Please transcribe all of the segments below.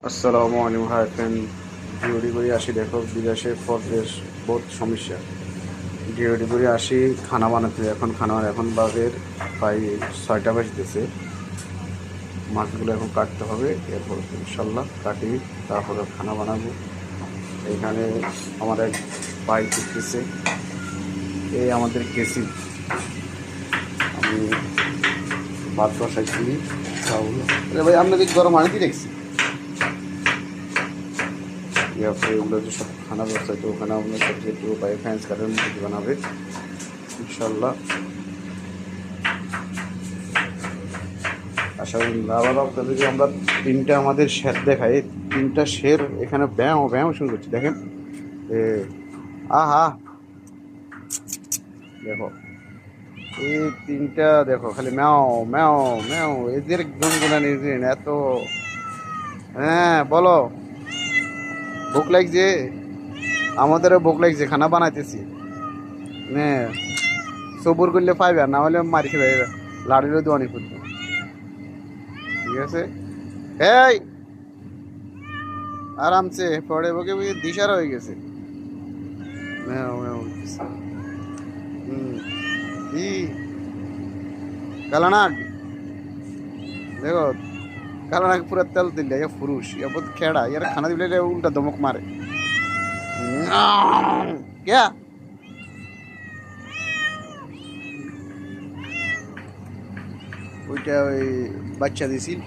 আসসালামু আলাইকুম hi friend. ডিওডি করে আসি, দেখো বিদেশে পরদেশ বহুত সমস্যা। ডিওডি করে আসি খানা বানাতে, এখন এখন বাজে প্রায় 6টা বাজতেছে। মাছগুলো এখন কাটতে হবে, এরপর ইনশাল্লাহ কাটি, তারপরে খানা বানাবো। এখানে আমার এক ভাই করতেছে, এই আমাদের কেসি। আমি ভাত বসাইছি, চাউল। আরে ভাই আপনাদের গরম আনি দেখছি এগুলো যে সব খানা ব্যবস্থা, তো ওখানে আপনার সবচেয়ে একটু বাইরে ফ্যান্স কাটার মধ্যে বানাবে ইনশাল্লাহ। আশা করি আবার আপনাদেরকে আমরা তিনটা আমাদের শের দেখাই, তিনটা শের এখানে ব্যায়াম ব্যায়াম শুরু করছি। দেখেন আহা, দেখো এই তিনটা, দেখো খালি ম্যাও ম্যাও ম্যাও, এদের গুনগুনানি এত। হ্যাঁ বলো, ভোক লাগছে? আমাদেরও ভোক লাগছে, খানা বানাইতেছি। হ্যাঁ, সবুর করলে পাইবে, না হলে মারি খেয়ে যাবে, লাড়িরও দোয়ানি করবে। ঠিক আছে, এই আরামসে পড়ে বকে দিশার হয়ে গেছে। ম্যাও ম্যাও করতেছে। হুম, ই কালানাক, দেখো কালানাক পুরো তেল দিলে ফুরুষ, ইয়া বহুত খেড়া, ইয়ার খানা দিলে উল্টা ধমক মারে। क्या ওইটা ওই বাচ্চা দিছিল,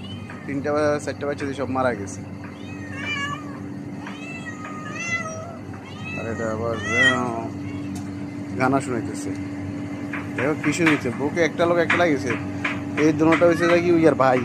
তিনটা বা চারটা বাচ্চা দিয়ে সব মারা গেছে। আর এটা আবার গানা শুনাইতেছে, দেখো কি শুনাইছে, বুকে একটা লোক একটা লাগেছে। এই দুটোটা হয়েছে কি ইয়ার ভাই।